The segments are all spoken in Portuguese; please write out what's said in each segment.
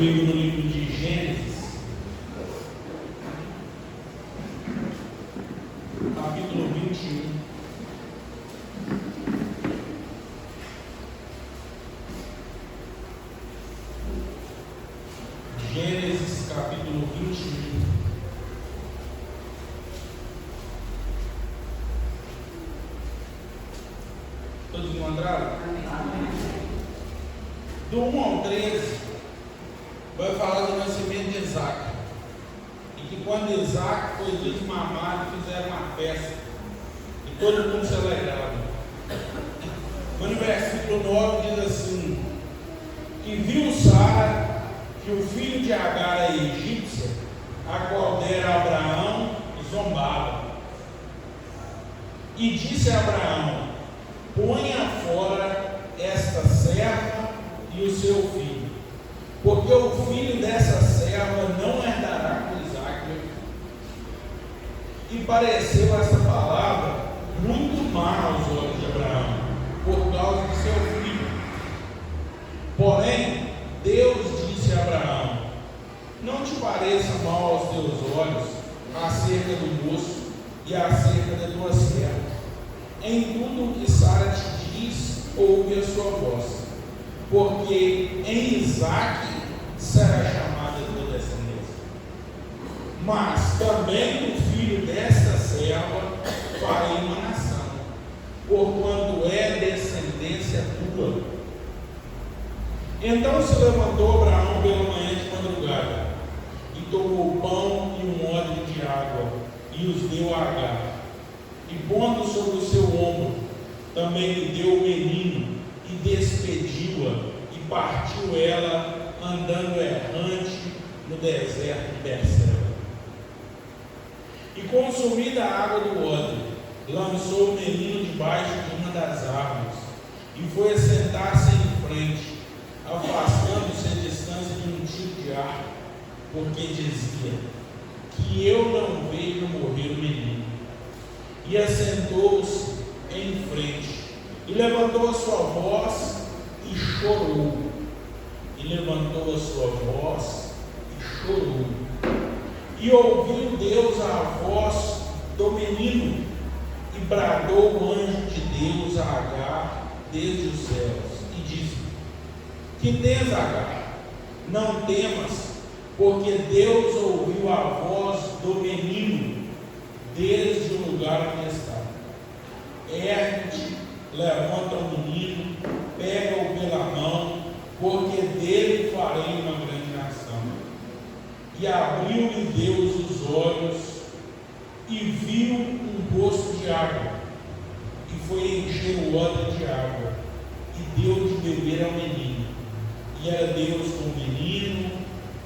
comigo no livro de Gênesis, capítulo 21. Gênesis, capítulo 21. Todos encontraram? Do 1 ao 13, vai falar do nascimento de Isaac. E que quando Isaac foi desmamado, fizeram uma festa. E todo mundo se alegrava. No versículo 9 diz assim: que viu Sara que o filho de Agar, a egípcia, a qual dera a Abraão, zombava. E disse a Abraão: ponha fora esta serva e o seu filho, porque o filho dessa serva não herdará com Isaque. E pareceu essa palavra muito má aos olhos de Abraão, por causa de seu filho. Porém, Deus disse a Abraão: não te pareça mal aos teus olhos acerca do moço e acerca da tua serva. Em tudo que Sara te diz, ouve a sua voz, porque em Isaque será chamada a tua descendência. Mas também do filho desta serva farei uma nação, porquanto é descendência tua. Então se levantou Abraão pela manhã de madrugada, e tomou pão e um odre de água, e os deu a Agar. E pondo sobre o seu ombro, também lhe deu o menino, e despediu-a, e partiu ela, andando errante no deserto de Berseba. E consumida a água do odre, lançou o menino debaixo de uma das árvores, e foi assentar-se em frente, afastando-se a distância de um tiro de arco, porque dizia: que eu não vejo morrer o menino. E assentou-se em frente, e levantou a sua voz e chorou. E levantou a sua voz e chorou. E ouviu Deus a voz do menino, e bradou o anjo de Deus a Agar desde os céus, e disse: que tens, Agar? Não temas, porque Deus ouviu a voz do menino desde o lugar onde está. Ergue-te, levanta o menino, pega-o pela mão, porque dele farei uma grande nação. E abriu-lhe Deus os olhos, e viu um poço de água, e foi encher o odre de água, e deu de beber ao menino. E era Deus com o menino,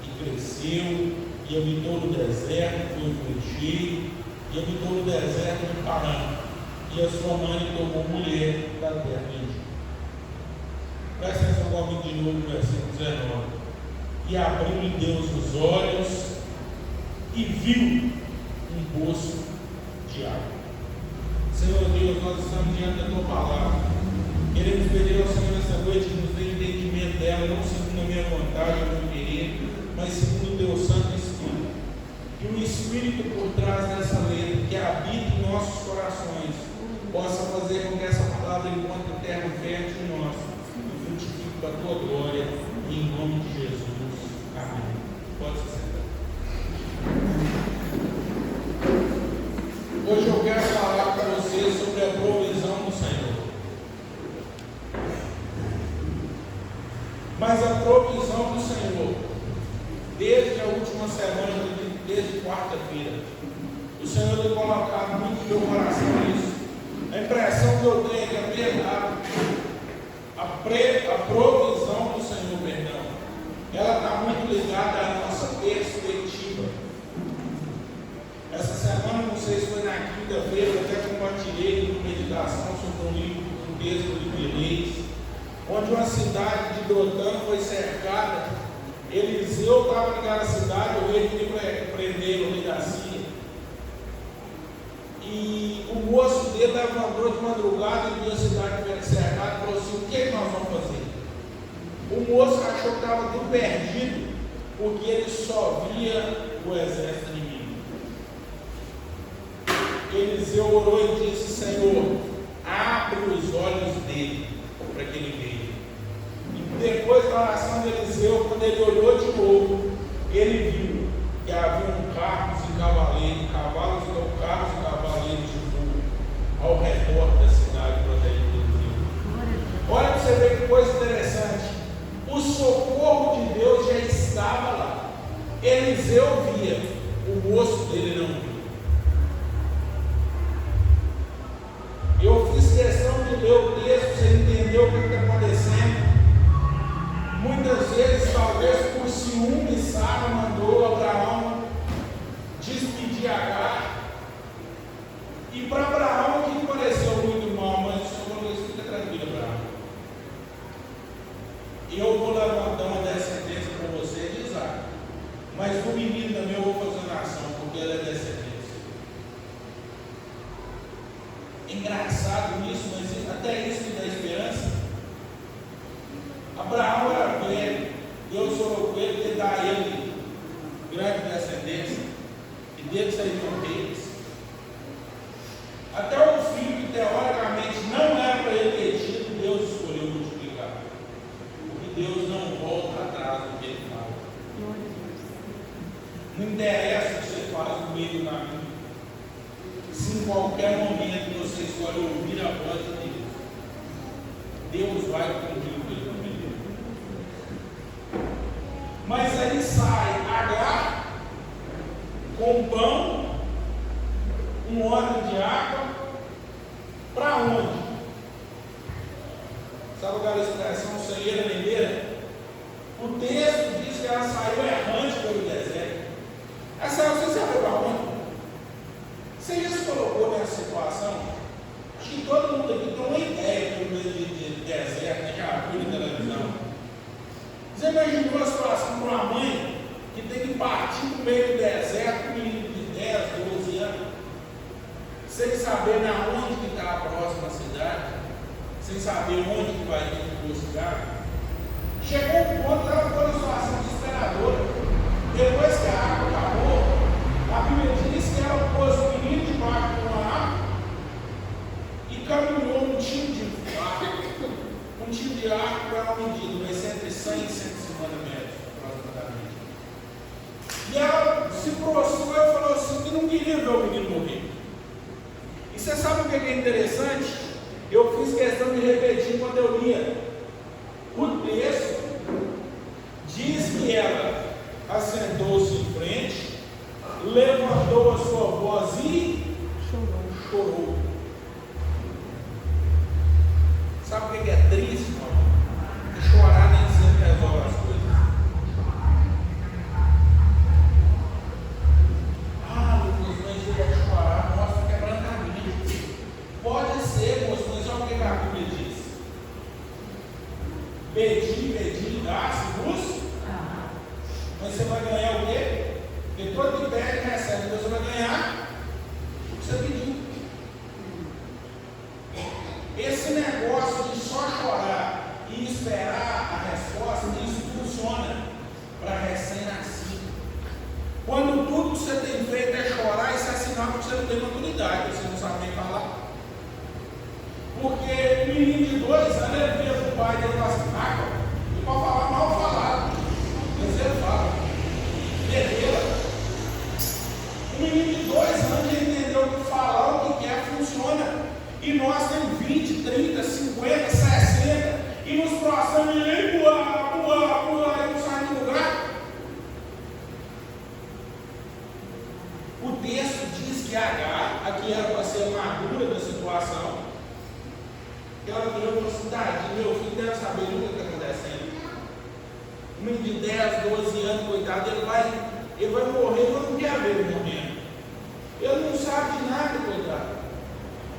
e cresceu, e habitou no deserto, foi cheio, e habitou no deserto de Parã, e a sua mãe tomou mulher da terra de Egito. Presta atenção comigo de novo no versículo 19. E abriu-lhe Deus os olhos, e viu um poço de água. Senhor Deus, nós estamos diante da tua palavra. Queremos pedir ao Senhor nessa noite que nos dê entendimento dela, não segundo a minha vontade ou meu querer, mas segundo o teu Santo Espírito. Que o Espírito por trás dessa letra, que habita em nossos corações, possa fazer com que essa palavra encontre terra fértil em nós e frutifique para a tua glória, em nome de Jesus. Amém. Pode se sentar. Hoje eu quero falar para vocês sobre a provisão do Senhor. Mas a provisão do Senhor, desde a última semana, desde quarta-feira, o Senhor tem colocado muito no meu coração isso. A impressão que eu tenho é que a provisão do Senhor, ela está muito ligada à nossa perspectiva. Essa semana, não sei se foi na quinta-feira, eu até compartilhei uma meditação sobre um livro, um texto de Belês, onde uma cidade de Dotã foi cercada. Eliseu estava naquela cidade, o rei queria prender o rei da Síria. E o moço dele levantou de madrugada e viu a cidade cercada e falou assim: o que nós vamos fazer? O moço achou que estava tudo perdido, porque ele só via o exército inimigo. Eliseu orou e disse: Senhor, abre os olhos dele, para que ele veja. E depois da oração de Eliseu, quando ele olhou de novo, ele viu que havia carros e cavaleiros, carros e cavaleiros de fogo ao redor da cidade protegida de Eliseu. Olha para você ver que coisa interessante. O socorro de Deus já estava lá. Eliseu via, o rosto dele não via. Eu fiz questão de ler o texto para você entender o que está acontecendo. Muitas vezes, talvez por ciúme, Sara mandou Abraão despedir Agar. E para Abraão que pareceu muito mal, mas o Senhor falou: fica tranquilo, Abraão. Eu vou levantar uma descendência para você de Isaac. Mas do menino também eu vou fazer nação, porque ele é descendência. Engraçado isso, mas até isso me dá esperança. Abraão era velho, Deus falou com ele que dá a ele grande descendência, e dele seriam reis. Até o filho que teoricamente não era para ele ter tido, Deus escolheu multiplicar. Porque Deus não volta atrás do que ele fala. Não interessa o que você faz no meio do caminho. Se em qualquer momento você escolhe ouvir a voz de Deus, Deus vai cumprir o que ele prometeu. Mas aí sai Agar com pão, um óleo de água, para onde? Sabe aquela expressão cegueira nendeira? O texto diz que ela saiu errante pelo deserto. Essa você sabe para onde? Você já se colocou nessa situação? Acho que todo mundo aqui tem uma ideia do meio de deserto, já viu na televisão. Você imaginou a situação para uma mãe que tem que partir no meio do deserto, um menino de 10, 12 anos, sem saber na onde que está a próxima cidade, sem saber onde que vai ter que buscar? Chegou um ponto que ela ficou numa situação desesperadora. Depois que a água acabou, a Bíblia diz que ela pôs o menino debaixo de uma árvore e caminhou um tiro de arco para uma medida, mas entre 100 e 150 metros, aproximadamente. E ela se prostrou e falou assim, que não queria ver o menino morrer. E você sabe o que é interessante? Eu fiz questão de repetir quando eu lia. O texto diz que ela assentou-se em frente, levantou a sua voz e chorou. Sabe o que é triste, irmão? Chorar nem sempre resolve as coisas. Ah, Lucas, mas eu vou chorar, nossa, quebrantamento. Pode ser, moço, mas olha o que a Bíblia diz. Pedir, dá-se-vos. Mas você vai ganhar o quê? Porque todo que pede recebe, então você vai ganhar o que você pediu. Esse negócio de só chorar e esperar a resposta, isso funciona para recém-nascido. Quando tudo que você tem feito é chorar, isso é sinal que você não tem maturidade, você não sabe nem falar. Porque o menino de 2 anos, ele vira para o pai dele e fala assim, e para falar mal falado, mas ele fala, beleza. O menino de 2 anos, ele entendeu que falar o que quer funciona. E nós temos 20, 30, 50, 60, e nos próximos e não sai do lugar. O texto diz que Agar, aqui era para ser a madura da situação, ela virou e falou assim, tadinho, meu filho deve saber o que está acontecendo. Um menino de 10, 12 anos, coitado, ele vai morrer, eu não quero ver ele morrendo. Ele não sabe de nada, coitado.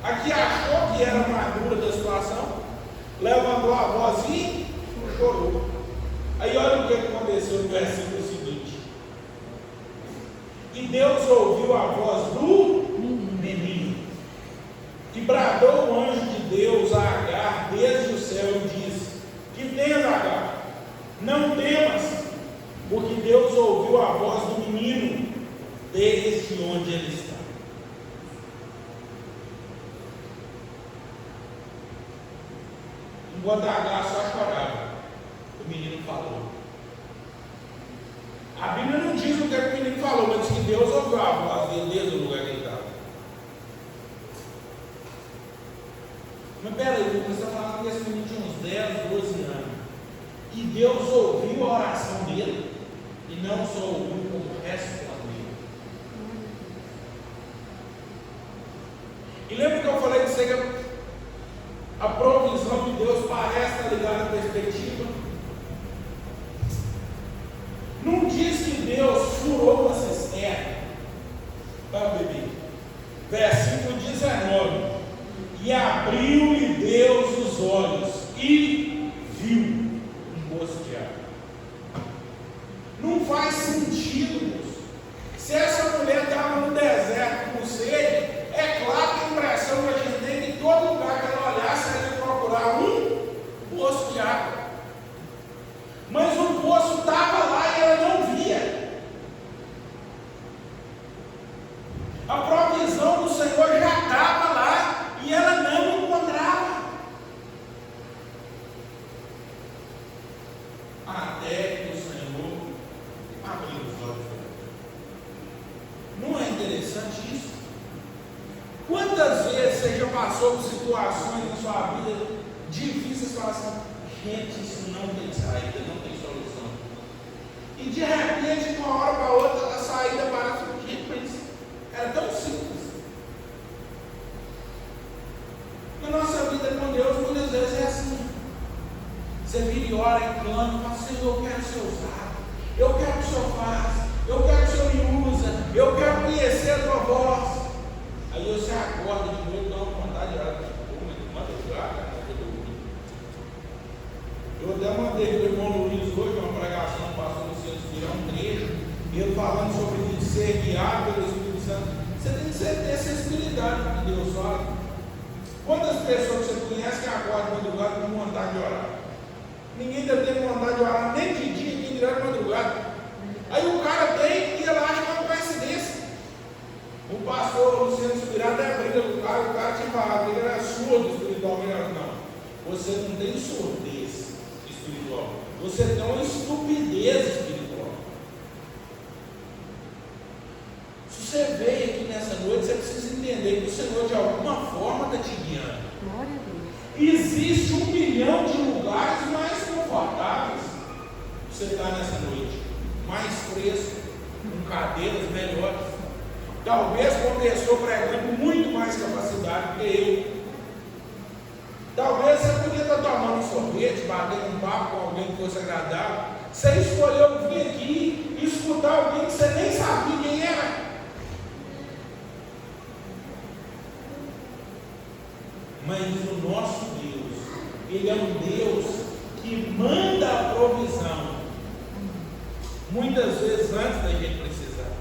Aqui achou que era madura da situação, levantou a voz e chorou. Aí olha o que aconteceu no versículo seguinte. E Deus ouviu a voz do menino. E bradou o anjo de Deus a Agar desde o céu e disse, que tens, Agar? Não temas, porque Deus ouviu a voz do menino desde onde ele está. Enquanto a Agar só chorava, o menino falou. A Bíblia não diz o que o menino falou, mas diz que Deus ouviu a voz dele desde o lugar que ele estava. Mas peraí, você está falando que esse menino tinha uns 10, 12 anos. E Deus ouviu a oração dele e não só ouviu, como respondeu. E lembra que eu falei que a provisão de Deus parece estar ligada à perspectiva? Não diz que Deus furou uma cisterna para beber. Versículo 19: e abriu-lhe Deus os olhos e viu um poço de água. Não faz sentido, moço. Se essa mulher estava no deserto com sede, é claro que a impressão que a gente tem é que em todo lugar que ela olhasse, ela ia procurar um poço de água. Mas o poço estava lá e ela não via. A provisão do Senhor já estava lá e ela não encontrava. Até que o Senhor abriu os olhos dela. Não é interessante isso? Quantas vezes você já passou por situações na sua vida difíceis, você fala assim, gente, isso não tem saída, não tem solução. E de repente, de uma hora para outra, a saída parece um jeito, mas era tão simples. Na nossa vida com Deus, muitas vezes é assim. Você vira e ora e clama, e fala, Senhor, eu quero ser usado, eu quero que o Senhor faça, eu quero que o Senhor me usa, eu quero conhecer a tua voz. Aí você acorda de noite, dá uma vontade de orar. Eu até mandei para o irmão Luiz hoje uma pregação, pastor Luciano Espirão, um trecho, ele falando sobre ser guiado pelo Espírito Santo. Você tem que ter sensibilidade que Deus fala. Quantas pessoas você conhece que acordam de madrugada com vontade de orar? Ninguém deve ter vontade de orar nem de dia, nem de madrugada. Aí o cara tem e ele acha que é uma coincidência. O pastor Luciano Espirão até briga com o cara tinha falado que ele era surdo espiritualmente. Não, você não tem surdez espiritual, você tem uma estupidez espiritual. Se você veio aqui nessa noite, você precisa entender que o Senhor de alguma forma está te guiando. Glória a Deus. Existe 1 milhão de lugares mais confortáveis para você estar nessa noite, mais fresco, com cadeiras melhores, talvez com uma pessoa pregando muito mais capacidade que eu. Talvez você podia estar tomando um sorvete, batendo um papo com alguém que fosse agradável. Você escolheu vir aqui e escutar alguém que você nem sabia quem era. Mas o nosso Deus, Ele é um Deus que manda a provisão, muitas vezes antes da gente precisar.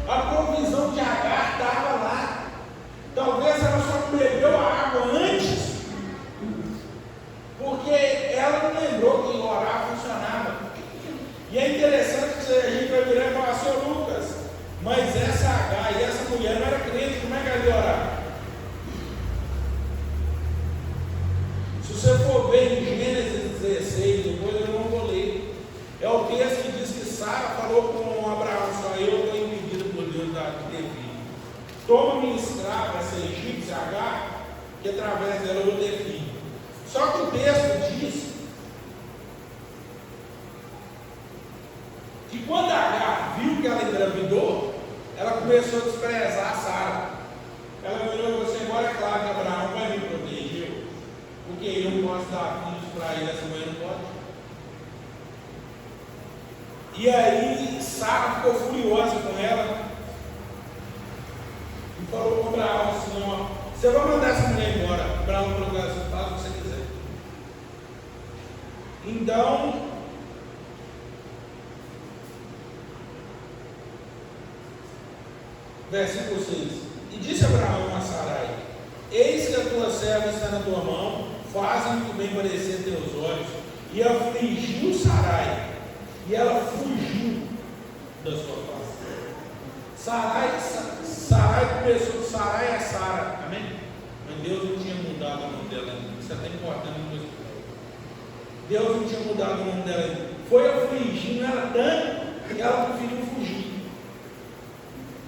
A provisão de Agar estava lá. Talvez ela só bebeu a água antes, porque ela não lembrou que orar funcionava. E é interessante que a gente vai virar e falar assim, Lucas, mas essa Agar e essa mulher não era crente, como é que ela ia orar? Se você for ver em Gênesis 16, depois eu não vou ler, é o texto que diz que Sara falou com Abraão, só eu estou impedido por Deus de ter filho. Toma minha escrava, essa egípcia Agar, que através dela eu vou ter filho. Só que o texto diz que quando Agar viu que ela engravidou, ela começou a desprezar Sara. Ela virou e falou assim, agora é claro que Abraão vai me proteger, porque eu não posso dar filhos para ele, essa mulher não pode. E aí Sara ficou furiosa com ela e falou para Abraão assim, ó, você vai mandar essa mulher embora. Abraão falou assim, faz o que você quiser. Então, versículo 6, e disse Abraão a Sarai, eis que a tua serva está na tua mão, faz o que bem parecer teus olhos. E afligiu Sarai, e da sua face. Sarai começou, Sarai é Sara, amém? Mas Deus não tinha mudado o nome dela ainda. Isso é até importante no coisa. Deus não tinha mudado o nome dela ainda. Foi afligindo ela tanto que ela preferiu fugir.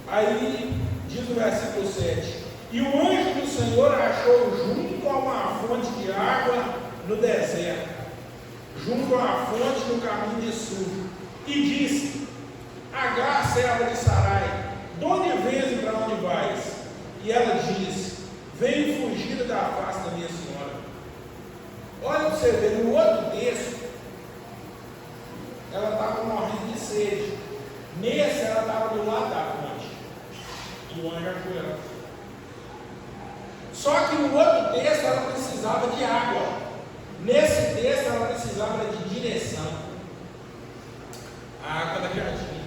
Aí diz o versículo 7: e o anjo do Senhor achou junto a uma fonte de água no deserto, junto a uma fonte no caminho de sul, e disse: Agar, serva de Sarai, de onde vens e para onde vais? E ela disse: venho fugir da face da minha senhora. Olha para você ver, no outro texto, ela estava morrendo de sede. Nesse, ela estava do lado da fonte. E o anjo achou ela. Só que no outro texto, ela precisava de água. Nesse texto, ela precisava de direção. A água da jardim.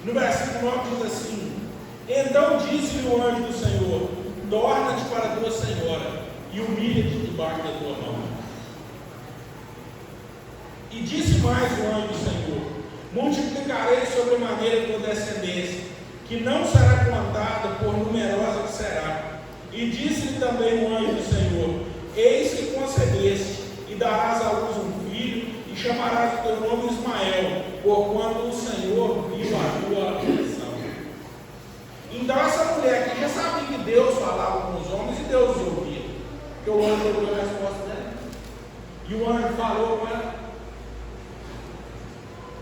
No versículo 9 diz assim: então disse-lhe o anjo do Senhor: torna-te para a tua senhora e humilha-te debaixo da tua mão. E disse mais o anjo do Senhor: multiplicarei sobremaneira tua descendência, que não será contada, por numerosa que será. E disse-lhe também o anjo do Senhor: eis que concedeste, e darás à luz um filho, e chamarás o teu nome Ismael, porquanto o Senhor viu a tua aflição. Então essa mulher aqui já sabia que Deus falava com os homens e Deus os ouvia, porque o anjo ouviu a resposta dela. E o anjo falou com ela.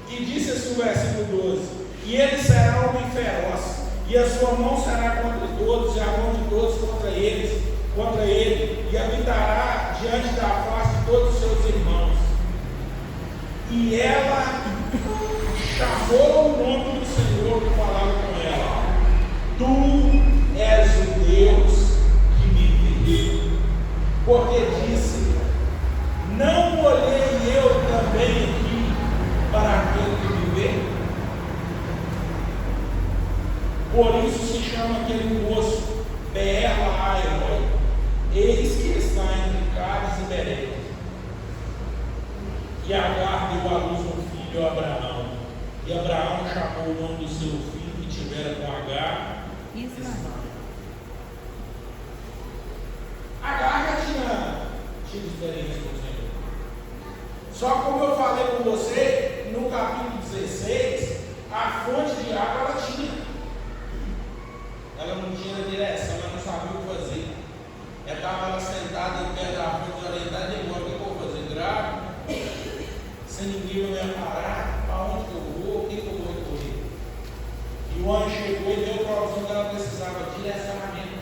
E disse assim o versículo 12: e ele será homem feroz, e a sua mão será contra todos, e a mão de todos contra ele, e habitará diante da face de todos os seus irmãos. E ela chamou o nome do Senhor que falava com ela: tu és o Deus que me vê. Porque disse: não olhei eu também aqui para aquele que me vê? Por isso se chama aquele poço Beer-lahai-roi. Eis que está entre Cádiz e Beré. E Agar deu à luz um filho a Abraão. E Abraão chamou o nome do seu filho que tivera com Agar Ismael. Agar já tinha tido experiência com o Senhor. Só como eu falei com você, no capítulo 16, a fonte de água ela tinha. Ela não tinha direção, ela não sabia o que fazer. Ela estava sentada em pé da fonte orientada e agora o que eu vou fazer? Grave, sem ninguém vai me parar, para onde que eu vou, o que eu vou correr? E o anjo chegou e deu para a opção que ela precisava: direcionamento.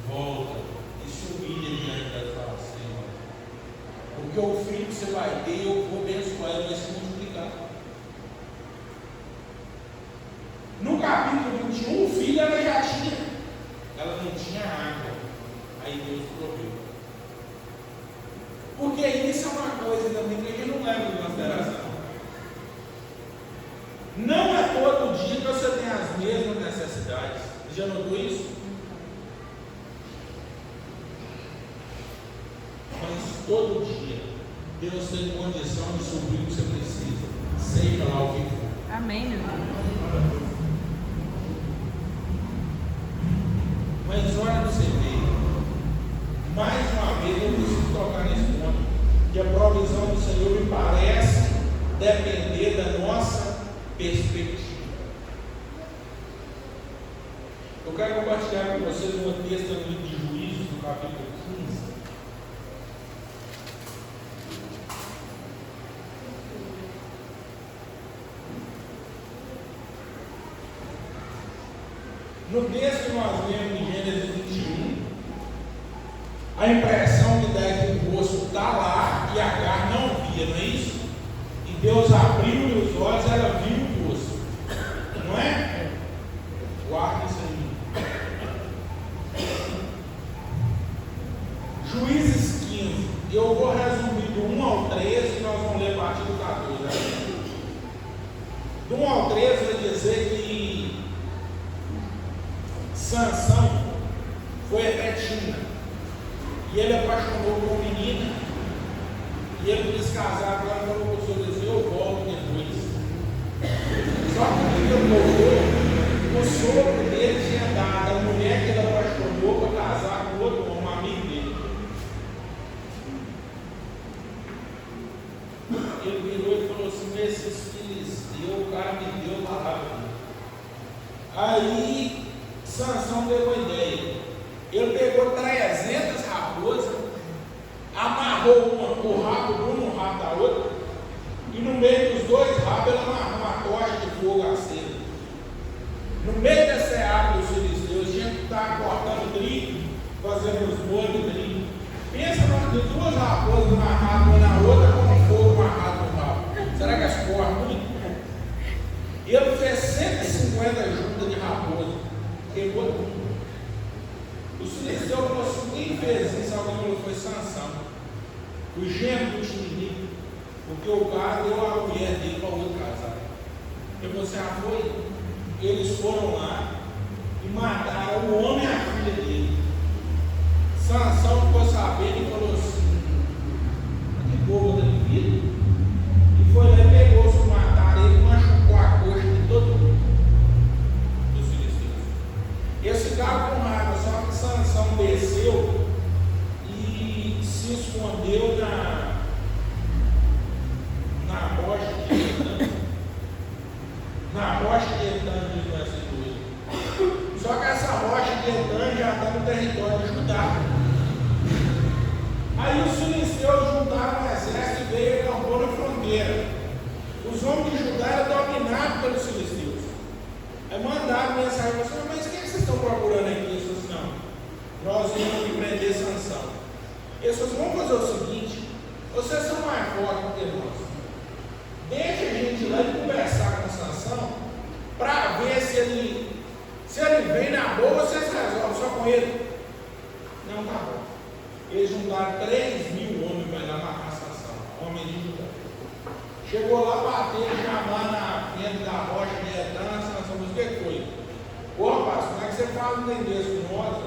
Volta e se humilha diante da sua Senhora. Porque o filho que você vai ter, eu vou abençoar, ele vai se multiplicar. No capítulo 21, o filho ela já tinha. Ela não tinha água. Aí Deus proveu. Porque isso é uma coisa também que a gente não leva em consideração. Não é todo dia que você tem as mesmas necessidades. Você já notou isso? Mas todo dia Deus tem condição de suprir o que você precisa, seja lá o que for. Amém, meu irmão. Mas olha para você ver, mais uma vez eu preciso tocar nesse ponto, que a provisão do Senhor me parece depender da nossa perspectiva. Eu quero compartilhar com vocês um texto no livro de Juízes, no capítulo 15. No texto que nós lemos em Gênesis 21, a impressão que dá é que o poço está lá e Agar não via, não é isso? E Deus abriu os olhos e ela viu o poço, não é? Guarda isso aí. Juízes 15, eu vou resumir do 1 ao 13 e nós vamos ler a partir do 14. Né? Do 1 ao 13 vai dizer que Sansão foi até Tina e ele apaixonou por uma menina e ele quis casar com ela. Falou para o senhor: eu volto depois. esses filisteus, o cara me deu a palavra. Aí Sansão deu uma ideia. Ele pegou 300 raposas, amarrou o rabo de uma no rabo da outra, e no meio dos dois rabos ele amarrou uma tocha de fogo acesa. No meio dessa área dos filisteus, tinha que estar cortando trigo, fazendo os molhos de trigo. Pensa de duas raposas amarradas uma na outra com um fogo amarrado no rabo. Será que as cortam muito? Ele fez 150 juntas de raposa, queimou tudo. Os filisteus falaram assim: quem fez isso? Alguém falou: foi Sansão, o genro do inimigo, porque o cara deu a mulher dele para o outro casar. E você foi? Eles foram lá e mataram o homem e a filha dele. Sansão ficou sabendo e falou assim: que bobo da minha vida. E foi lá e pegou os que mataram ele, machucou a coxa de todo mundo dos filisteus. Eles ficaram com raiva, só que Sansão desceu e se escondeu na rocha de Etã. Na rocha de Etã, diz o versículo 8. Só que essa rocha de Etã já está no território de Judá. Aí os filisteus juntaram um exército e veio e acampou na fronteira. Os homens de Judá eram dominados pelos filisteus. Aí mandaram mensagem assim: mas o que vocês estão procurando aqui? Eles falaram: não, nós vamos prender Sansão. Eles falaram: vamos fazer o seguinte, vocês são mais fortes do que nós. Deixa a gente ir lá e conversar com Sansão para ver se ele vem na boa, vocês resolvem só com ele. Não, tá bom. Eles juntaram 3.000 homens para ir lá matar Sansão, homens de Judá. Chegou lá, bateu, chamar na frente da rocha de Etã. Sansão disse: o que foi? Ô rapaz, como é que você fala um desse com nós?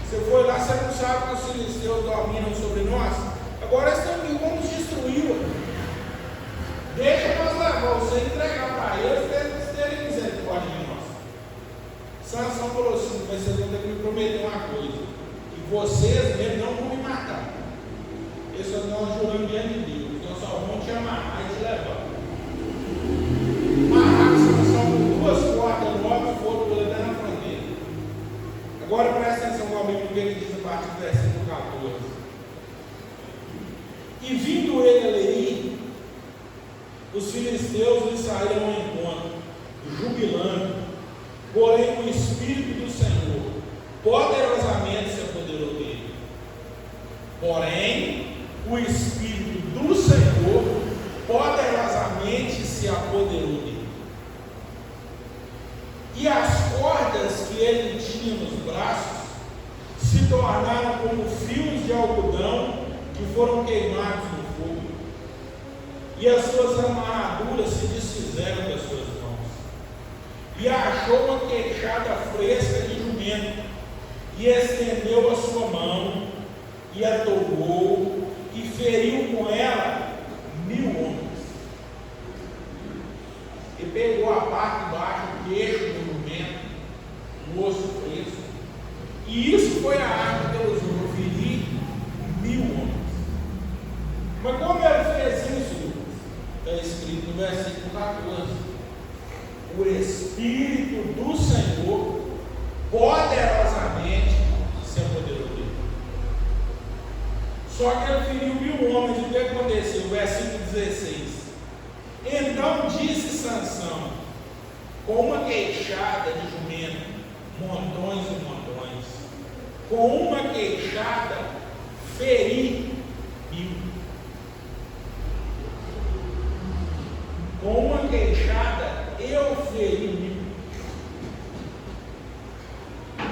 Você foi lá, você não sabe que os filisteus dominam sobre nós? Agora eles estão aqui, vamos destruí-lo. Deixa nós levar você e entregar para eles, para eles terem misericórdia de nós. Sansão falou assim: mas vocês vão ter que me prometer uma coisa, que vocês mesmo não vão me matar. Eles falaram: nós juramos diante de Deus, nós só vamos te amarrar e te levar. Amarraram Sansão com 2 cordas novas e foram por ele na fronteira. Agora presta atenção comigo no que ele diz a partir do versículo 14. E vindo ele ali, os filisteus lhe saíram ao encontro, jubilando, porém o Espírito do Senhor poderosamente se apoderou dele. Porém, o Espírito do Senhor poderosamente se apoderou dele. E as cordas que ele tinha nos braços se tornaram como fios de algodão que foram queimados no fogo, e as suas amarraduras se desfizeram das suas mãos. E achou uma queixada fresca de jumento, e estendeu a sua mão, e a tocou, e feriu com ela 1.000 homens. E pegou a parte de baixo, o queixo do jumento, o osso fresco, e isso foi a arma que ele usou, ferir 1.000 homens. Mas como ele fez isso? Está escrito no versículo 14: o Espírito do Senhor poderosamente se apoderou dele. Só que ele feriu 1.000 homens. E o que aconteceu? Versículo 16: então disse Sansão, com uma queixada de jumento, montões e montões, com uma queixada feri 1.000. Com uma queixada eu feri 1.000.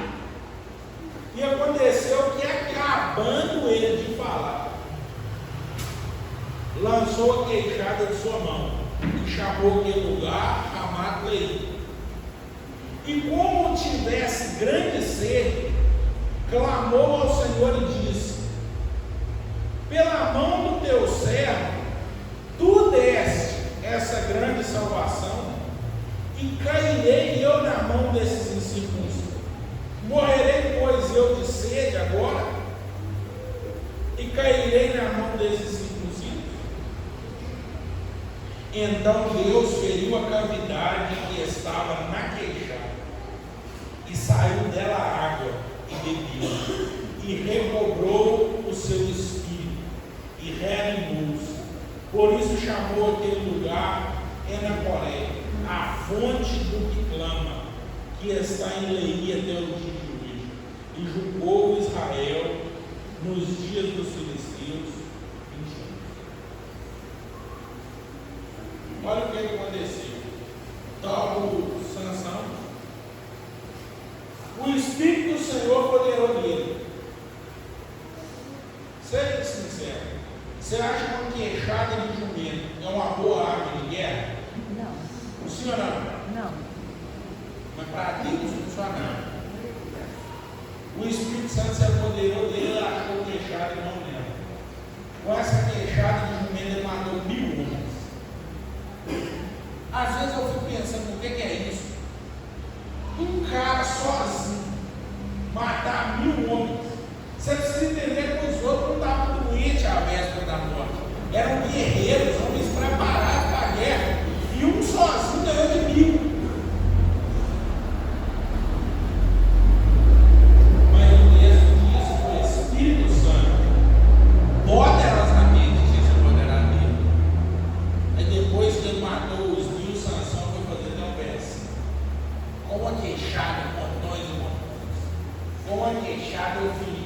E aconteceu que, acabando ele de falar, lançou a queixada de sua mão e chamou aquele lugar chamado Leí. E como tivesse grande sede, clamou ao Senhor e disse: pela mão do teu servo tu deste essa grande salvação, e cairei eu na mão desses incircuncisos. Morrerei, pois, eu de sede agora, e cairei na mão desses incircuncisos. Então Deus feriu a cavidade que estava na queixada, e saiu dela água, e bebeu, e recobrou o seu espírito, e reanimou-se. Por isso chamou aquele lugar Enacoré, a fonte do que clama, que está em Leí até o dia de hoje, e julgou Israel nos dias dos filisteus. Olha o que aconteceu. Tal Sansão, o Espírito do Senhor apoderou dele. Seja sincero, você acha que uma queixada de jumento é uma boa arma de guerra? Não. Sim ou não? Não. Mas para Deus não funciona não. O Espírito Santo se apoderou dele, achou queixada e não lembra. Com essa queixada de jumento ele matou 1000 homens. Às vezes eu fico pensando, o que é isso? Um cara sozinho matar 1000 homens. Você precisa entender que os outros não estavam doentes à véspera da morte. Eram guerreiros, homens preparados para a guerra. E um sozinho ganhou de 1000. Mas o texto diz que o Espírito Santo poderosamente tinha se apoderado dele. Aí depois que ele matou os 1000, Sansão foi fazer tropeço. Com uma queixada, montões e montões. Com uma queixada, eu fui.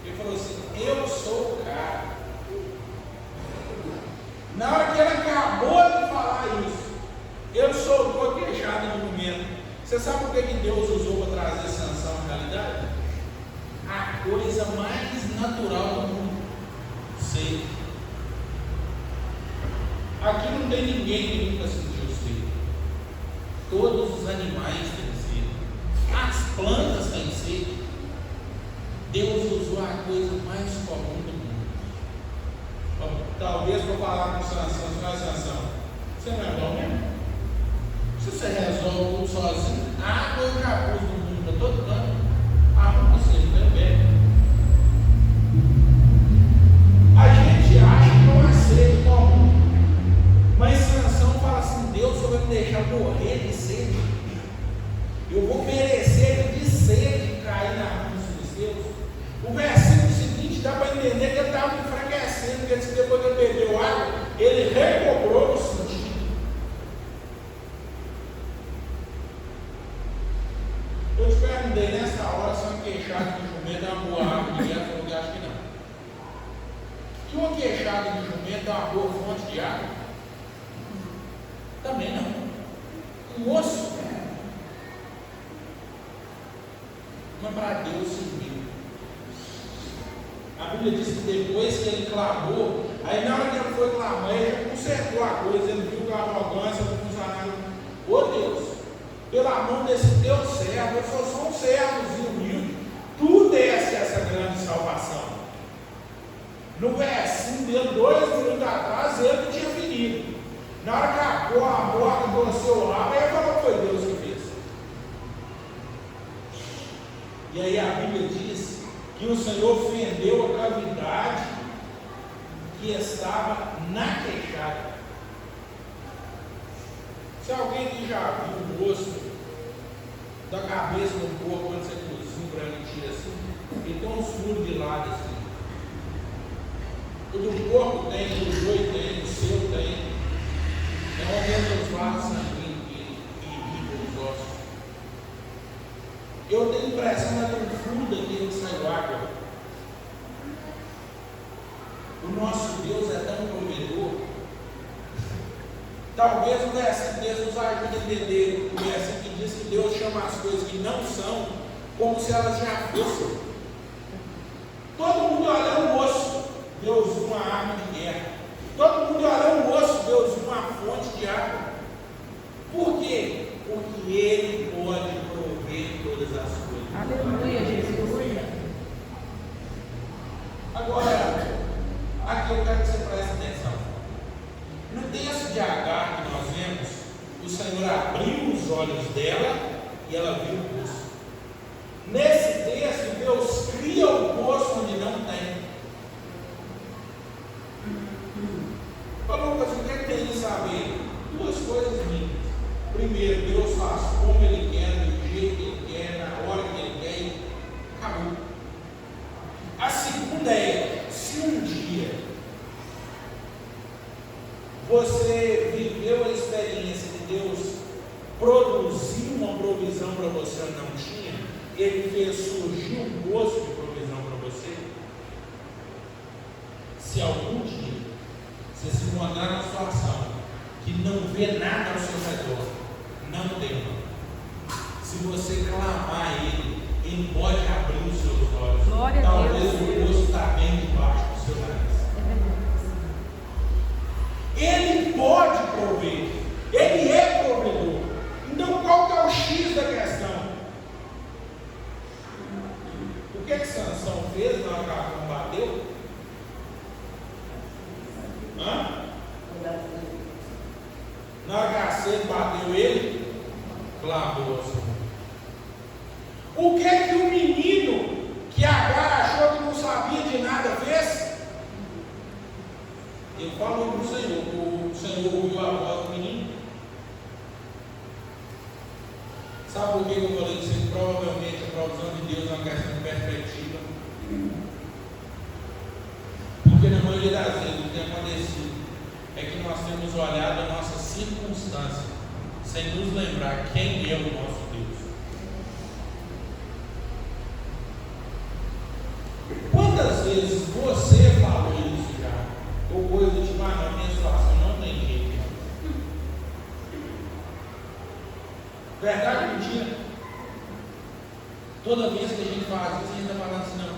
Ele falou assim: eu sou o cara. Na hora que ele acabou de falar isso, ele soltou a queixada no momento. Você sabe por que Deus usou para trazer Sansão à realidade? A coisa mais natural do mundo: sede. Aqui não tem ninguém que nunca sentiu sede. Todos os animais têm sede. As plantas têm sede. Deus usou a coisa mais comum do mundo. Talvez vou falar com Sansão, Sansão, você não é bom mesmo? Se você resolve tudo sozinho, água eu já pus no mundo para todo canto, arruma você também. A gente acha que é uma sede comum, mas Sansão fala assim: Deus só vai me deixar morrer de sede. Eu vou merecer de sede cair na mão dos filisteus. O versículo seguinte dá para entender que ele estava enfraquecendo, porque disse que depois que ele bebeu água, ele recobrou o sentido. Eu te perguntei nessa hora se uma queixada de jumento é uma boa arma de guerra, eu acho que não. Que uma queixada de jumento é uma boa fonte de água? Também não. Um osso. Mas para Deus serviu. A Bíblia diz que depois que ele clamou, aí na hora que ele foi clamar, ele já consertou a coisa, ele viu que a arrogância não funcionava. Ô Deus, pela mão desse teu servo, eu sou só um servozinho humilde, tu desse essa grande salvação. No versinho dele, 2 minutos atrás, ele não tinha venido. Na hora que acabou a morte do seu rabo, ele falou que foi Deus que fez. E aí a Bíblia diz que o Senhor fendeu a cavidade que estava na queixada. Se alguém que já viu o osso da cabeça do porco quando você cozinha para ele tira assim, ele tem uns furos de lado assim. O do porco tem, o do boi tem, o seu tem. É onde entra os vasos sanguíneos que irritam os ossos. Eu tenho a impressão que tem um furo daquele que saiu água. O nosso Deus é tão provedor. Talvez o versículo desse nos ajude a entender o versículo que diz que Deus chama as coisas que não são como se elas já fossem. Todo mundo olha o osso, Deus usa uma arma de guerra. Todo mundo olha o osso, Deus usa uma fonte de água. Por quê? Porque Ele pode prover todas as coisas. Aleluia, Jesus. Agora, aqui eu quero que você preste atenção. No texto de Agar que nós vemos, o Senhor abriu os olhos dela e ela viu o poço. Nesse texto, Deus cria o poço onde não tem. Você viveu a experiência de Deus produzir uma provisão para você ou não tinha? Ele fez surgir um gosto de provisão para você? Se algum dia você se encontrar numa situação que não vê nada ao seu redor, não tema. Se você clamar a Ele pode abrir os seus olhos. Glória Talvez a Deus. o gosto está bem debaixo do seu nariz. Ele pode prover. Ele é provedor. Então qual que é o X da questão? O que Sansão fez na hora que a mão bateu? Na hora que a sede bateu ele, clamou ao Senhor. O que o menino que Agar achou que não sabia de nada fez? Ele falou para o Senhor ouviu a voz do menino. Sabe por que eu falei isso? Provavelmente a provisão de Deus é uma questão de perspectiva. Porque na maioria das vezes o que tem acontecido é que nós temos olhado a nossa circunstância sem nos lembrar quem é o nosso Deus. Quantas vezes você falou isso já? Ou coisa de não, minha situação não tem jeito. Verdade ou mentira? Toda vez que a gente faz isso, a gente está falando assim, não,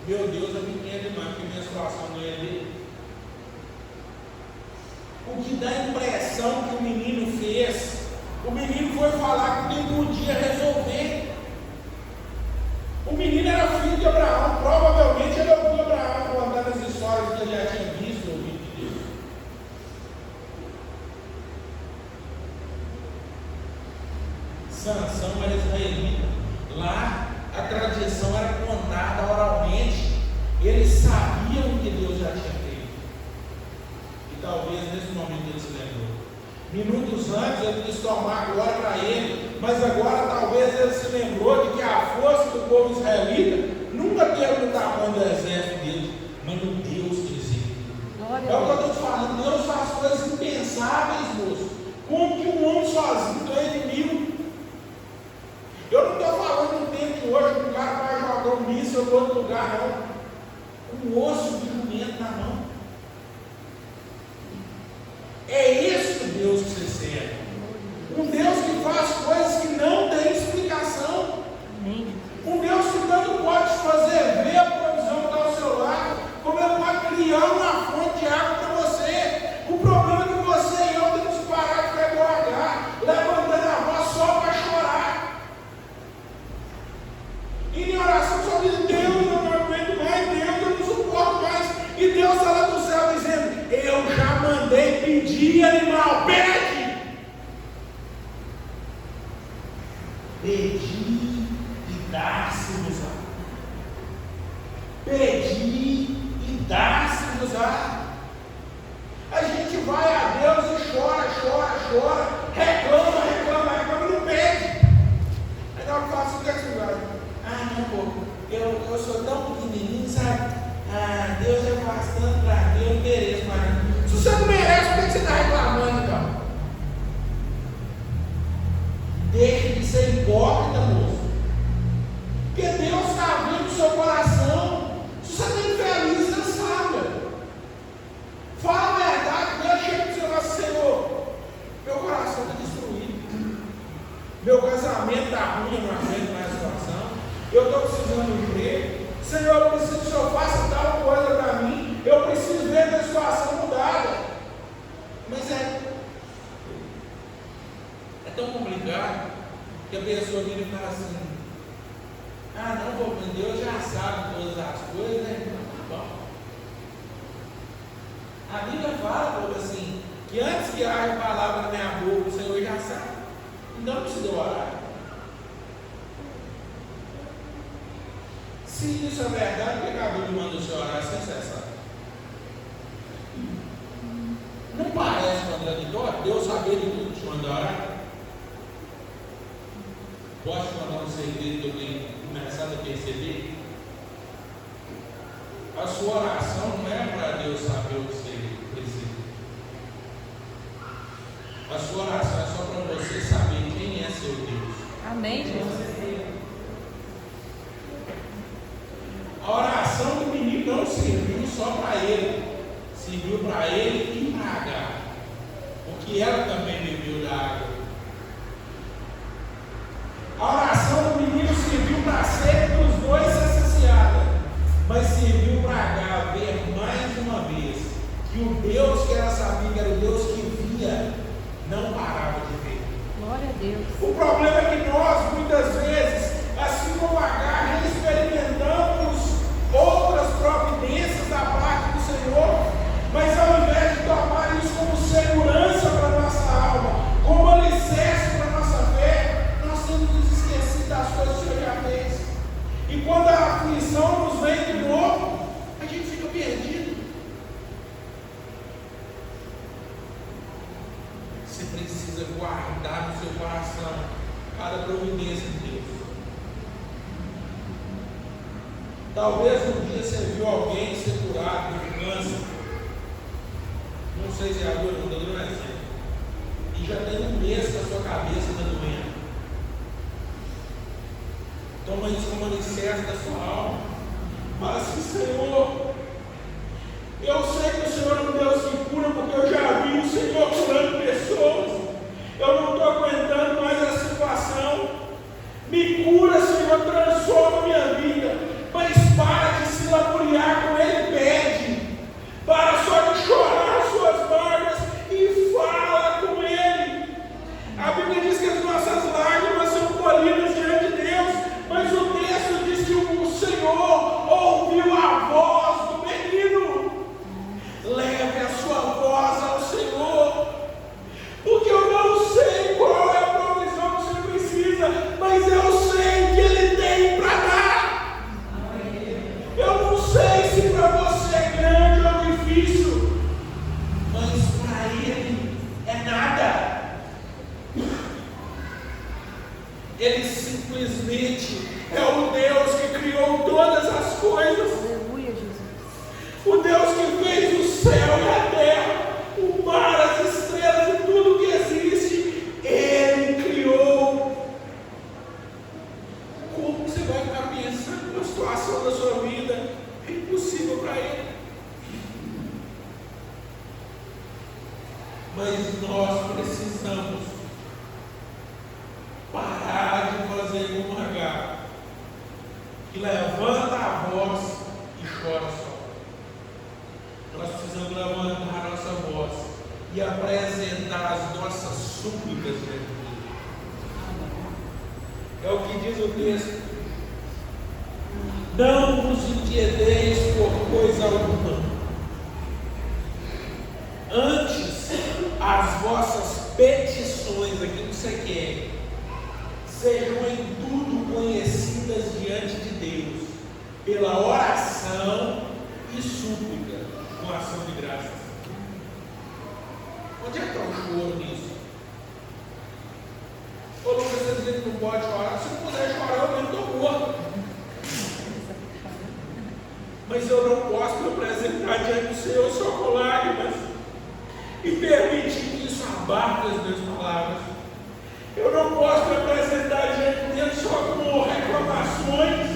meu Deus é pequeno demais, porque minha situação não é dele. O que dá a impressão que o menino fez, o menino foi falar com quem podia resolver. O menino era filho de Abraão, provavelmente ele ouviu Abraão contando as histórias que ele já tinha visto, ouvido de Deus. Sansão era israelita. Lá a tradição era contada oralmente. Eles sabiam o que Deus já tinha feito. E talvez nesse momento ele se lembrou. Minutos antes ele quis tomar glória para ele, mas agora talvez ele se lembrou de que a força do povo israelita nunca teve no tamanho do exército dele, mas no Deus que ele servia. É o que eu estou te falando, Deus faz coisas impensáveis, moço. Como que um homem sozinho ganha inimigo? Eu não estou falando no tempo de hoje que um cara vai jogar um míssil em outro lugar, não. Um osso de jumento na mão. É esse o Deus que você serve. Um Deus que faz coisas que não tem explicação. Um Deus que tanto pode fazer ver a provisão que está ao seu lado, como ele pode criar uma fonte de água para você. O problema é que você e eu temos que parar de ficar igual a Agar, levantando a voz só para chorar. E em oração só diz, Deus, eu não aguento mais, Deus, eu não suporto mais. E Deus está lá do céu dizendo, eu já mandei pedir, animal, pede. Pedi e dá-se-vos-á. Pedi e dá-se-vos-á. A gente vai a Deus e chora, reclama e não pede. Aí dá uma fala assim, o que é que você vai? Ah, não, pô, eu sou tão pequenininho, sabe? Ah, Deus é bastante para mim, eu não mereço mais. Se você não merece, por que você está reclamando então? Deixe de ser hipócrita, moço. Porque Deus está vendo o seu coração. Se você está infeliz, você sabe. Fala a verdade, Deus chega para o Senhor assim, Senhor, meu coração está destruído. Meu casamento está ruim, eu não aguento mais a situação. Eu estou precisando de um emprego. Senhor, eu preciso que o Senhor faça tal coisa para mim. Eu preciso ver a minha situação mudada. Mas é tão complicado que a pessoa vira e fala assim, ah não, pô, mas Deus já sabe todas as coisas, né? Tá bom. A Bíblia fala, pô, assim, que antes que haja palavra na minha boca, o Senhor já sabe. Então não precisa orar. Se isso é verdade, por que a Bíblia manda o Senhor orar sem cessar? Não parece contraditório? Deus sabia de tudo que te mandou orar? Posso falar um segredo que eu tenho começado a perceber? A sua oração não é para Deus saber o que você precisa. A sua oração é só para você saber quem é seu Deus. Amém, Jesus. A oração do menino não serviu só para ele, serviu para ele e para Agar, porque ela também bebeu da água. A oração do menino serviu para ser dos dois ser saciada, mas serviu para Agar ver mais uma vez que o Deus que ela sabia que era o Deus que via, não parava de ver. Glória a Deus. O problema é que nós, muitas vezes, assim como Agar, experimentamos outras providências da parte do Senhor, mas ao invés de tomar isso como segurança para a nossa alma, como alicerce para a nossa fé, nós temos nos esquecido das coisas que o Senhor já fez. E quando a aflição nos vem de novo, a gente fica perdido. Você precisa guardar no seu coração cada providência de Deus. Talvez um dia você viu alguém ser curado de câncer. Não sei se é a dor, não estou dando um exemplo. E já tem um mês que a sua cabeça está doendo. Toma isso como alicerce da sua alma. Fala assim: Senhor, eu sei que o Senhor é um Deus que cura, porque eu já vi o Senhor curando pessoas. Eu não estou aguentando mais a situação. Me cura, Senhor, transforma minha vida. Mas para de se lamuriar com Ele, pede. Para só de chorar as suas mágoas e fala com Ele. A Bíblia diz que as nossas lágrimas são colhidas diante de Deus, mas o texto diz que o Senhor ouviu a voz do menino. Leve a sua voz ao Senhor, porque eu não sei qual é a provisão que você precisa, mas eu sei que Ele tem para dar. Eu não sei se para você é grande ou difícil, mas para Ele é nada. Ele simplesmente é o Deus que criou todas as coisas. Aleluia, Jesus. O Deus que fez o céu e a terra, o mar, as estrelas e tudo que existe, Ele criou. Como você vai ficar pensando na situação da sua vida? É impossível para Ele. Mas nós precisamos parar de fazer como Agar, que levanta a voz e chora só. Nós precisamos levantar a nossa voz e apresentar as nossas súplicas diante dele. É o que diz o texto: não vos inquieteis por coisa alguma, antes as vossas petições, aquilo que você quer, sejam em tudo conhecidas diante de Deus, pela oração e súplica, com ação de graças. Onde é que está o choro nisso? Ô Lucas, você diz que não pode chorar. Se eu puder chorar, eu estou morto. Mas eu não posso me apresentar diante do Senhor só com lágrimas e permitir que isso abarque as minhas palavras. Eu não posso me apresentar diante dele só com reclamações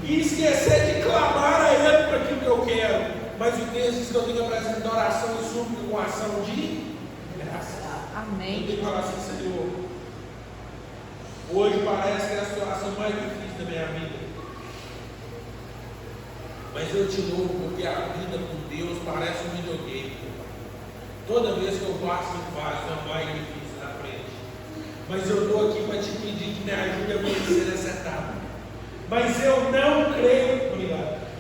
e esquecer de clamar a Ele para aquilo que eu quero. Mas o texto diz que eu tenho que apresentar oração e súplica com ação de graça. Amém. Eu tenho que falar assim: Senhor, hoje parece que é a situação mais difícil da minha vida, mas eu te louvo porque a vida com Deus parece um videogame. Toda vez que eu passo em fase, uma mais difícil na frente. Mas eu estou aqui para te pedir que me ajude a vencer essa etapa. Mas eu não creio,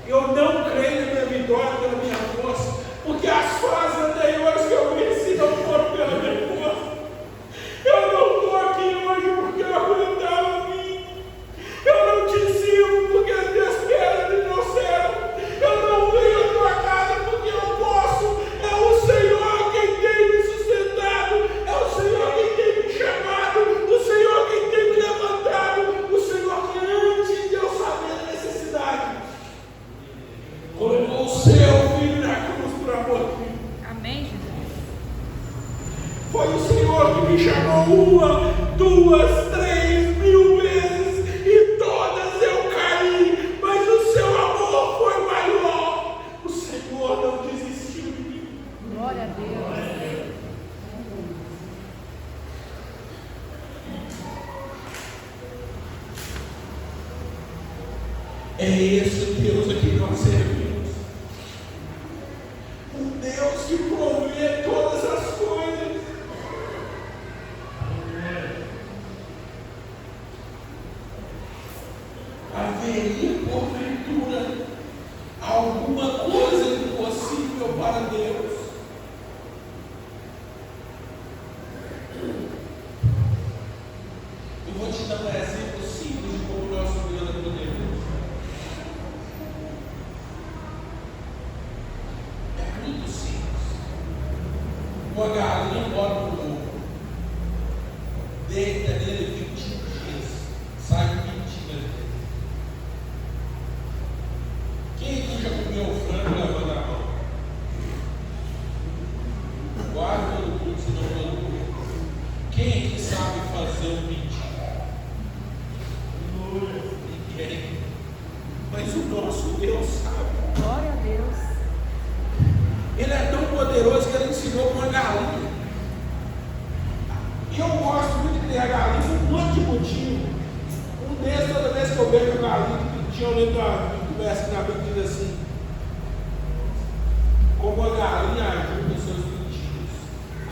eu não creio na minha vitória pela minha força, porque as fases anteriores que eu venci não foram pela minha força. Eu não estou aqui hoje porque eu acreditava em mim. Eu não te sirvo porque as minhas pernas me trouxeram. Eu não venho à tua casa porque eu posso. É o Senhor quem tem me sustentado. É o Senhor quem tem me chamado. O Senhor quem tem me levantado. O Senhor que antes de eu saber a necessidade colocou o seu filho me chamou 1, 2, 3, 1000 vezes e todas eu caí, mas o seu amor foi maior. O Senhor não desistiu de mim. Glória a Deus. É esse Deus a que nós servimos. Um Deus que provê todas as coisas. Haveria porventura alguma coisa impossível para Deus? Eu vou te dar um exemplo simples de como o nosso Deus é poderoso. Muito simples. Uma galinha bota no ovo, deita nele 20 dias, sai 20 vezes. Quem aqui já comeu frango levando a mão? Quase todo mundo, se não todo mundo. Quem aqui sabe fazer um pintinho? Ninguém. Mas o nosso Deus sabe. Glória a Deus. Ele é tão poderoso que ele ensinou uma galinha. E eu gosto muito de ter a galinha por um monte de motivo. Um desses, toda vez que eu vejo a galinha, tinha lendo uma conversa na Bíblia que diz assim: como a galinha ajuda os seus filhos,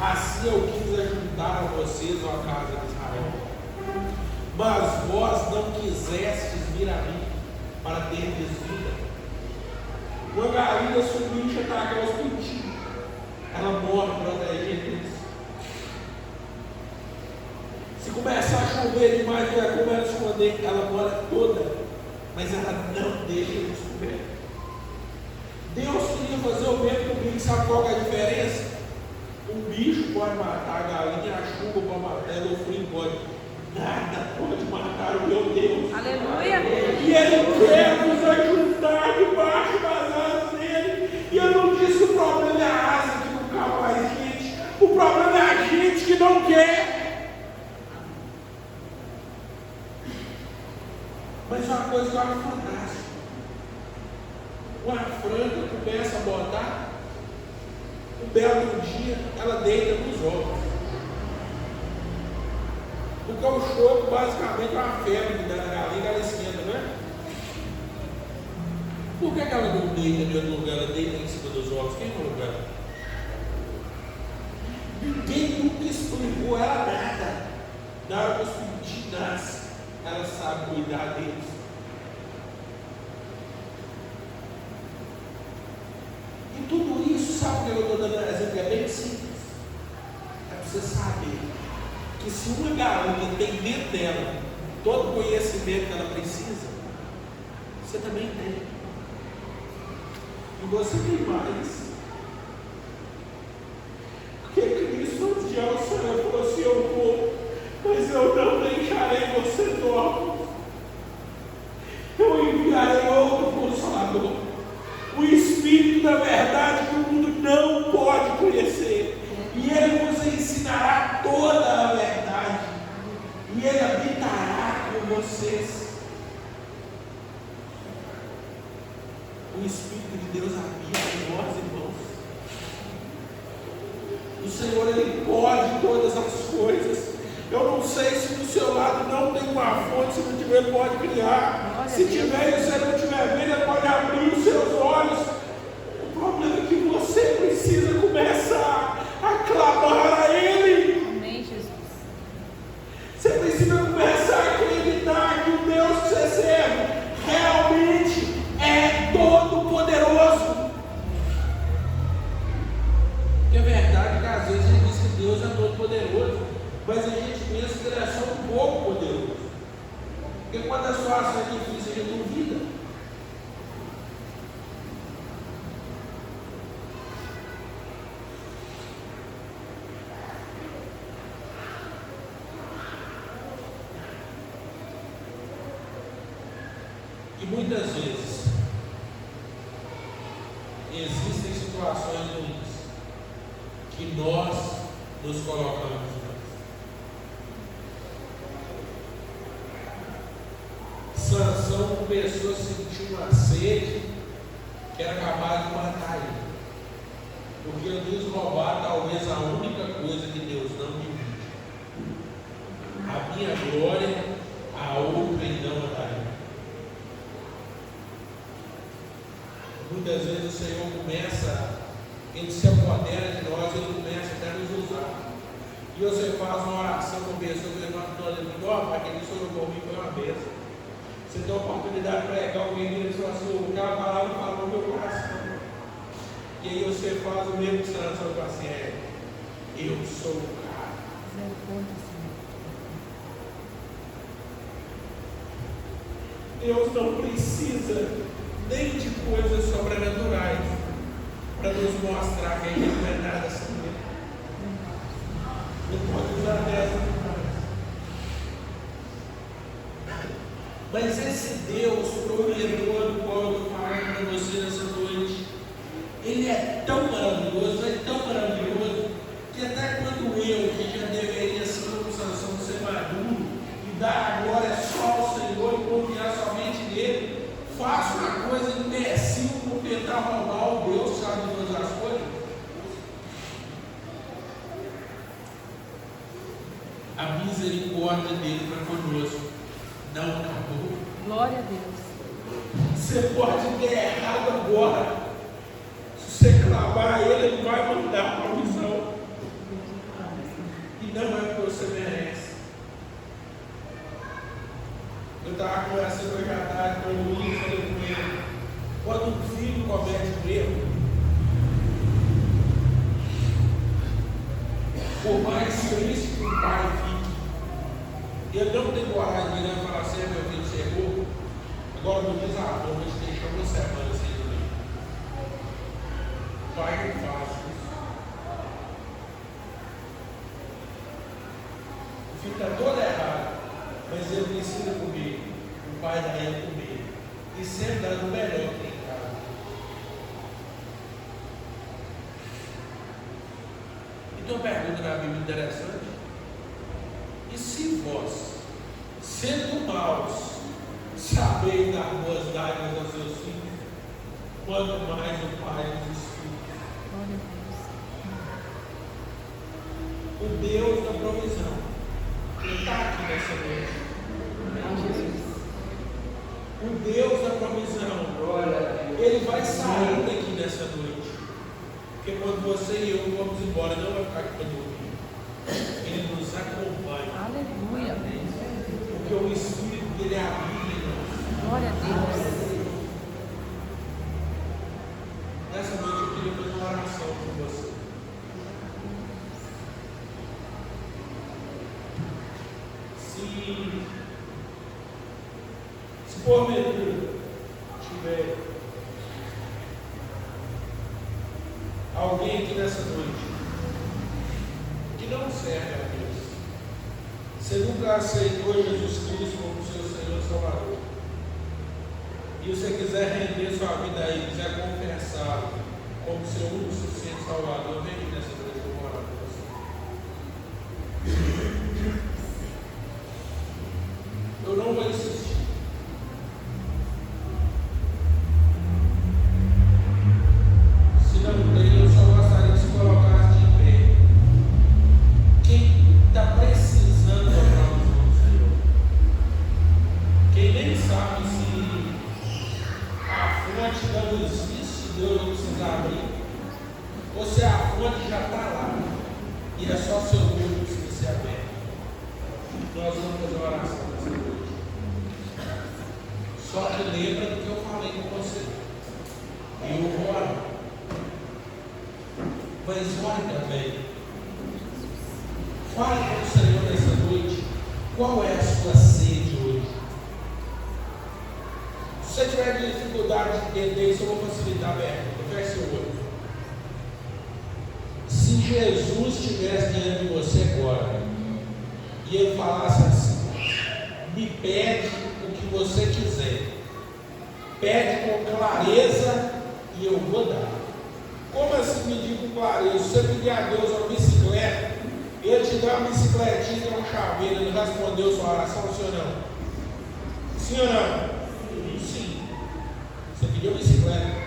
assim eu quis ajuntar a vocês, ó casa de Israel. Mas vós não quisestes vir a mim para ter vida. Uma galinha subir e atacar os pintinhos. Ela morre para proteger eles. Se começar a chover demais, como ela esconder, ela morre toda. Mas ela não deixa eles comer. Deus queria fazer o mesmo comigo. Sabe qual é a diferença? Um bicho pode matar a galinha, a chuva pode matar ela, o frio pode. Nada pode matar o meu Deus. Aleluia. E Ele quer nos ajudar debaixo das asas dele. E eu não disse que o problema é a asa que não cabe mais gente. O problema é a gente que não quer. Mas uma coisa que eu acho fantástica. Uma franga começa a botar. Um belo dia, ela deita nos ovos. Porque o choco basicamente é uma febre da galinha, ela esquenta, não é? Por que ela não deita em outro lugar? Ela deita em cima dos ovos? Quem falou dela? Ninguém nunca explicou ela nada. Na hora que os pintinhos nascem, ela sabe cuidar deles. E tudo isso, sabe o que eu estou dando exemplo? É bem simples. É para você saber que se uma galinha tem dentro dela todo o conhecimento que ela precisa, você também tem. E você tem mais. Porque Cristo não disse ao Senhor, falou assim: eu vou, mas eu não deixarei você órfão. Eu enviarei outro Consolador, o Espírito da verdade que o mundo não pode conhecer. E Ele vos ensinará toda a verdade. E Ele habitará com vocês. O Espírito de Deus habita em nós, irmãos. O Senhor, Ele pode todas as coisas. Eu não sei se do seu lado não tem uma fonte, se não tiver, Ele pode criar. Se tiver e você não tiver vendo, Ele pode abrir os seus olhos. O problema é que você precisa começar a clamar a Ele. Amém, Jesus. Você precisa começar a acreditar que o Deus que você serve realmente é todo poderoso. Porque é verdade que às vezes a gente diz que Deus é todo poderoso, mas a gente pensa que Ele é só um pouco poderoso. Porque quando a situação é difícil, a gente duvida. E muitas vezes existem situações ruins que nós nos colocamos. começou a sentir uma sede que era capaz de matar ele. Porque ele quis roubar talvez a única coisa que Deus não divide: a minha glória, a outrem não a darei. Muitas vezes o Senhor começa, Ele se apodera de nós, Ele começa até a nos usar. E você faz uma oração com a pessoa que levanta toda e diz: ó, para quem isso não por mim foi uma bênção. Você tem a oportunidade de pregar alguém e ele fala assim: aquela palavra falou no meu coração. E aí você faz o mesmo santo, você fala assim: eu sou o cara. Deus não precisa nem de coisas sobrenaturais para nos mostrar que a gente não é nada sem Ele. Não pode usar dessa demais. Mas esse Deus provedor do qual eu estou falando para você nessa noite, Ele é tão maravilhoso, que até quando eu, que já deveria ser como Sansão, ser maduro e dar a glória só ao Senhor e confiar somente nele, faço uma coisa imbecil por tentar roubar o Deus que sabe de todas as coisas. A misericórdia dele para conosco não acabou. Glória a Deus. Você pode ter errado agora. Se você clamar ele, ele vai mandar a provisão. E não é o que você merece. Eu estava conversando hoje à tarde com o Luiz, falei com ele: quando um filho comete um erro, por mais triste que o pai fique, ele não tem coragem de virar e falar assim: meu filho, você errou, agora não diz a dor, mas deixa uma semana sem dormir. O pai não faz isso. Fica todo errado, mas ele precisa comer. O pai dá ele comer. E sempre dá o melhor que tem em casa. Então, pergunta na Bíblia interessante: e se vós, sendo maus, sabeis dar boas dádivas aos seus filhos, quanto mais o Pai dos Espíritos? O Deus da provisão, Ele está aqui nessa noite. O Deus da provisão, Ele vai sair daqui nessa noite. Porque quando você e eu vamos embora, não vai ficar aqui para dormir. Ele nos acompanha. Aleluia. Porque o Espírito dele habita em nós. Glória a Deus. Nessa noite eu queria fazer uma oração com você. Se porventura tiver alguém aqui nessa noite que não serve a Deus, você nunca aceitou Jesus Cristo como seu Senhor e Salvador, e você quiser render sua vida a Ele, quiser confessá-lo como seu único suficiente Salvador, vem aqui nessa noite que eu vou orar com você. Eu não vou insistir. Se não tem, eu só gostaria de se colocar de pé. Quem está precisando da provisão do Senhor? Quem nem sabe se a fonte da justiça de Deus não precisa abrir, ou se a fonte já está lá e é só seu olho que precisa ser aberto. Nós vamos fazer uma oração nessa noite. Só que lembra do que eu falei com você. Eu oro. Mas ore também. Fale com o Senhor nessa noite. Qual é a sua sede hoje? Se você tiver dificuldade de entender isso, eu vou facilitar a pergunta. Feche seu olho. Se Jesus estivesse diante de você agora e Ele falasse assim: me pede o que você quiser, pede com clareza e eu vou dar. Como assim pedir com clareza? Se você pedir a Deus uma bicicleta, Ele te dá uma bicicletinha e uma chaveira, Ele respondeu sua oração, sim ou não? Sim ou não? de uma bicicleta.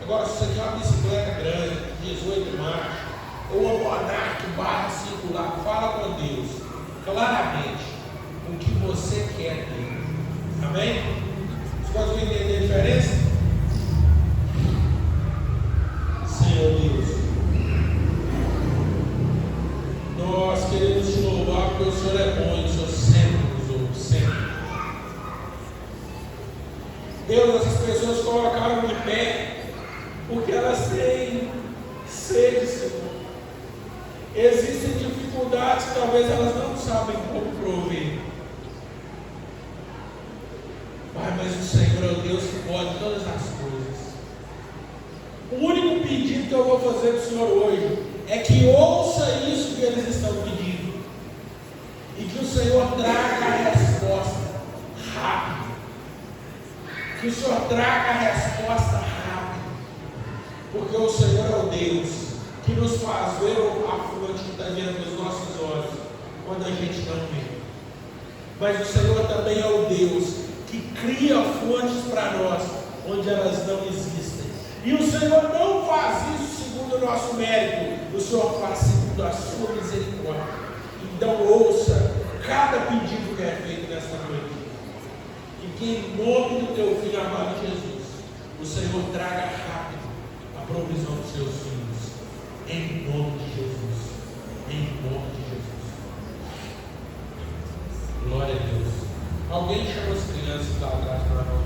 Agora, se você quer uma bicicleta grande, 18 marchas, ou uma Monarch barra circular, fala com Deus claramente o que você quer ter. Amém? Você consegue entender a diferença? Senhor Deus, nós queremos te louvar porque o Senhor é bom e o Senhor sempre nos ouve, sempre. Deus, essas pessoas colocaram de pé porque elas têm sede, Senhor. Existem dificuldades que talvez elas não sabem como prover. Pai, mas o Senhor é o Deus que pode todas as coisas. O único pedido que eu vou fazer do Senhor hoje é que ouça isso que eles estão pedindo e que o Senhor traga a resposta rápido. Que o Senhor traga a resposta rápido, porque o Senhor é o Deus que nos faz ver a fonte que está diante dos nossos olhos quando a gente não vê. Mas o Senhor também é o Deus que cria fontes para nós onde elas não existem. E o Senhor não faz isso segundo o nosso mérito, o Senhor faz segundo a sua misericórdia. Então ouça cada pedido que é feito nesta noite. E que em nome do teu filho amado Jesus, o Senhor traga rápido a provisão dos seus filhos. Em nome de Jesus. Em nome de Jesus. Glória a Deus. Alguém chama as crianças lá atrás para nós.